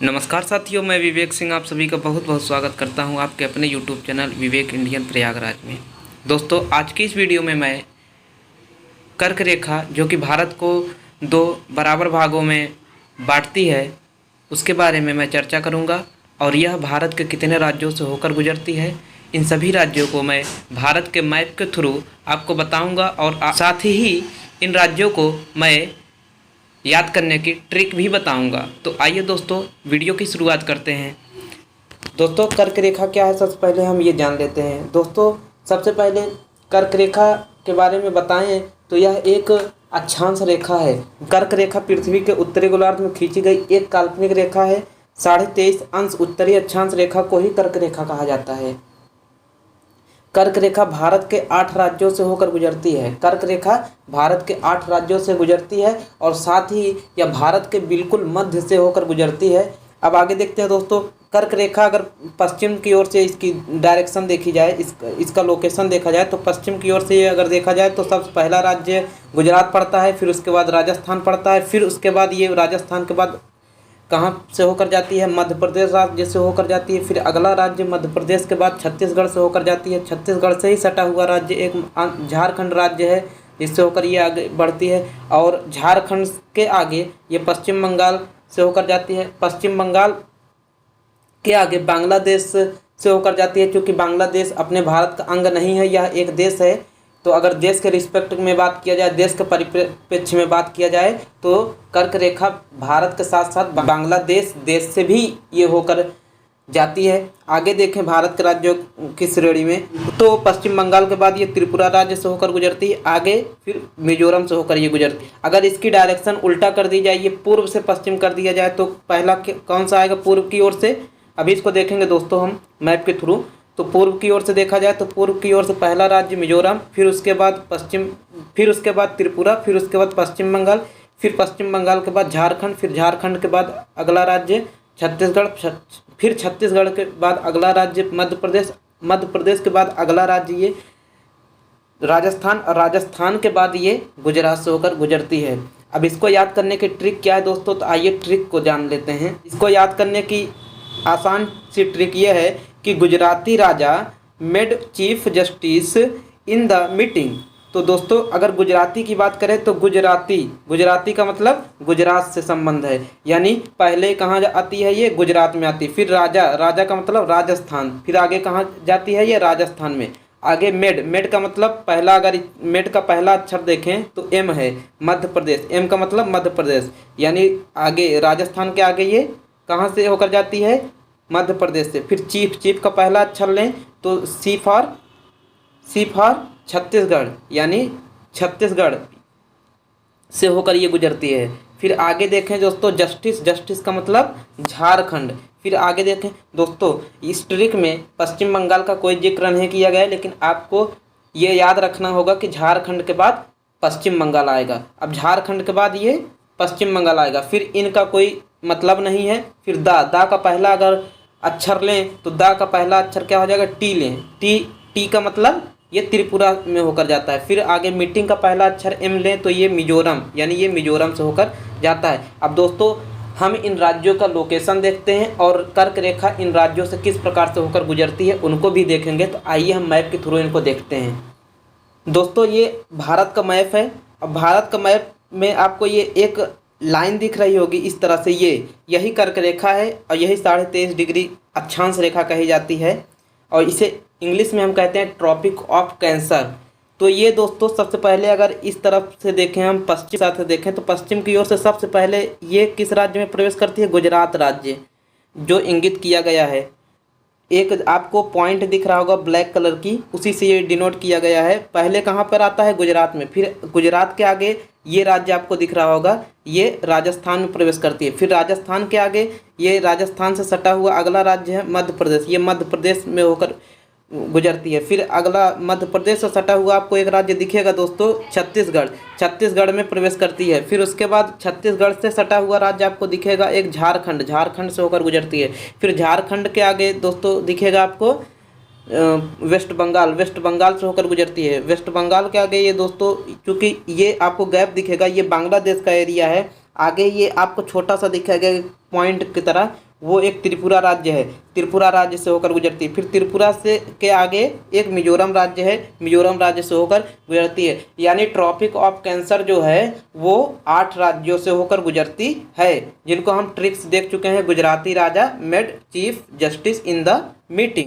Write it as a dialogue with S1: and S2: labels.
S1: नमस्कार साथियों, मैं विवेक सिंह आप सभी का बहुत बहुत स्वागत करता हूं आपके अपने YouTube चैनल विवेक इंडियन प्रयागराज में। दोस्तों, आज की इस वीडियो में मैं कर्क रेखा जो कि भारत को दो बराबर भागों में बांटती है उसके बारे में मैं चर्चा करूंगा और यह भारत के कितने राज्यों से होकर गुजरती है, इन सभी राज्यों को मैं भारत के मैप के थ्रू आपको बताऊँगा और साथ ही इन राज्यों को मैं याद करने की ट्रिक भी बताऊंगा। तो आइए दोस्तों, वीडियो की शुरुआत करते हैं। दोस्तों, कर्क रेखा क्या है, सबसे पहले हम ये जान लेते हैं। दोस्तों, सबसे पहले कर्क रेखा के बारे में बताएं तो यह एक अक्षांश रेखा है। कर्क रेखा पृथ्वी के उत्तरी गोलार्ध में खींची गई एक काल्पनिक रेखा है। 23.5 अंश उत्तरी अक्षांश रेखा को ही कर्क रेखा कहा जाता है। कर्क रेखा भारत के 8 राज्यों से होकर गुजरती है। कर्क रेखा भारत के 8 राज्यों से गुजरती है और साथ ही यह भारत के बिल्कुल मध्य से होकर गुजरती है। अब आगे देखते हैं दोस्तों, कर्क रेखा अगर पश्चिम की ओर से इसकी डायरेक्शन देखी जाए, इसका लोकेशन देखा जाए तो पश्चिम की ओर से अगर देखा जाए तो सबसे पहला राज्य गुजरात पड़ता है, फिर उसके बाद राजस्थान पड़ता है, फिर उसके बाद ये राजस्थान के बाद कहाँ से होकर जाती है, मध्य प्रदेश राज्य से होकर जाती है। फिर अगला राज्य मध्य प्रदेश के बाद छत्तीसगढ़ से होकर जाती है। छत्तीसगढ़ से ही सटा हुआ राज्य एक झारखंड राज्य है जिससे होकर ये आगे बढ़ती है और झारखंड के आगे ये पश्चिम बंगाल से होकर जाती है। पश्चिम बंगाल के आगे बांग्लादेश से होकर जाती है। क्योंकि बांग्लादेश अपने भारत का अंग नहीं है, यह एक देश है। तो अगर देश के रिस्पेक्ट में बात किया जाए, देश के परिप्रेक्ष्य में बात किया जाए तो कर्क रेखा भारत के साथ साथ बांग्लादेश देश से भी ये होकर जाती है। आगे देखें भारत के राज्यों की श्रेणी में तो पश्चिम बंगाल के बाद ये त्रिपुरा राज्य से होकर गुजरती है, आगे फिर मिजोरम से होकर ये गुजरती है। अगर इसकी डायरेक्शन उल्टा कर दी जाए, ये पूर्व से पश्चिम कर दिया जाए तो पहला कौन सा आएगा, पूर्व की ओर से। अभी इसको देखेंगे दोस्तों हम मैप के थ्रू। तो पूर्व की ओर से देखा जाए तो पूर्व की ओर से पहला राज्य मिजोरम, फिर उसके बाद पश्चिम, फिर उसके बाद त्रिपुरा, फिर उसके बाद पश्चिम बंगाल, फिर पश्चिम बंगाल के बाद झारखंड, फिर झारखंड के बाद अगला राज्य छत्तीसगढ़, फिर छत्तीसगढ़ के बाद अगला राज्य मध्य प्रदेश, मध्य प्रदेश के बाद अगला राज्य ये राजस्थान और राजस्थान के बाद ये गुजरात से होकर गुजरती है। अब इसको याद करने की ट्रिक क्या है दोस्तों, तो आइए ट्रिक को जान लेते हैं। इसको याद करने की आसान सी ट्रिक ये है कि Gujarati raja made chief justice in the meeting. तो दोस्तों, अगर गुजराती की बात करें तो गुजराती का मतलब गुजरात से संबंध है, यानी पहले कहाँ आती है, ये गुजरात में आती है। फिर राजा का मतलब राजस्थान, फिर आगे कहाँ जाती है, ये राजस्थान में। आगे मेड का मतलब पहला, अगर मेड का पहला अक्षर देखें तो एम है, मध्य प्रदेश। एम का मतलब मध्य प्रदेश, यानी आगे राजस्थान के आगे ये कहाँ से होकर जाती है, मध्य प्रदेश से। फिर चीफ का पहला अक्षर लें तो सी फॉर छत्तीसगढ़, यानी छत्तीसगढ़ से होकर ये गुजरती है। फिर आगे देखें दोस्तों जस्टिस का मतलब झारखंड। फिर आगे देखें दोस्तों, इस ट्रिक में पश्चिम बंगाल का कोई जिक्र नहीं किया गया है, लेकिन आपको ये याद रखना होगा कि झारखंड के बाद पश्चिम बंगाल आएगा। अब झारखंड के बाद ये पश्चिम बंगाल आएगा, फिर इनका कोई मतलब नहीं है। फिर दा का पहला अगर अक्षर लें तो दा का पहला अक्षर क्या हो जाएगा, टी लें। टी का मतलब ये त्रिपुरा में होकर जाता है। फिर आगे मीटिंग का पहला अक्षर एम लें तो ये मिजोरम, यानी ये मिजोरम से होकर जाता है। अब दोस्तों, हम इन राज्यों का लोकेशन देखते हैं और कर्क रेखा इन राज्यों से किस प्रकार से होकर गुजरती है उनको भी देखेंगे। तो आइए हम मैप के थ्रू इनको देखते हैं। दोस्तों, ये भारत का मैप है। अब भारत का मैप में आपको ये एक लाइन दिख रही होगी इस तरह से, यही कर्क रेखा है और यही 23.5 डिग्री अक्षांश रेखा कही जाती है और इसे इंग्लिश में हम कहते हैं ट्रॉपिक ऑफ कैंसर। तो ये दोस्तों, सबसे पहले अगर इस तरफ से देखें, हम पश्चिम साथ देखें तो पश्चिम की ओर से सबसे पहले ये किस राज्य में प्रवेश करती है, गुजरात राज्य, जो इंगित किया गया है। एक आपको पॉइंट दिख रहा होगा ब्लैक कलर की, उसी से ये डिनोट किया गया है। पहले कहाँ पर आता है, गुजरात में। फिर गुजरात के आगे ये राज्य आपको दिख रहा होगा, ये राजस्थान में प्रवेश करती है। फिर राजस्थान के आगे ये राजस्थान से सटा हुआ अगला राज्य है मध्य प्रदेश, ये मध्य प्रदेश में होकर गुजरती है। फिर अगला मध्य प्रदेश से सटा हुआ आपको एक राज्य दिखेगा दोस्तों, छत्तीसगढ़ में प्रवेश करती है। फिर उसके बाद छत्तीसगढ़ से सटा हुआ राज्य आपको दिखेगा एक झारखंड से होकर गुजरती है। फिर झारखंड के आगे दोस्तों दिखेगा आपको वेस्ट बंगाल से होकर गुजरती है। वेस्ट बंगाल के आगे ये दोस्तों, चूँकि ये आपको गैप दिखेगा, ये बांग्लादेश का एरिया है। आगे ये आपको छोटा सा दिखेगा पॉइंट की तरह, वो एक त्रिपुरा राज्य है, त्रिपुरा राज्य से होकर गुजरती है। फिर त्रिपुरा से के आगे एक मिजोरम राज्य है, मिजोरम राज्य से होकर गुजरती है। यानी ट्रॉपिक ऑफ कैंसर जो है वो 8 राज्यों से होकर गुजरती है, जिनको हम ट्रिक्स देख चुके हैं। Gujarati raja made chief justice in the meeting.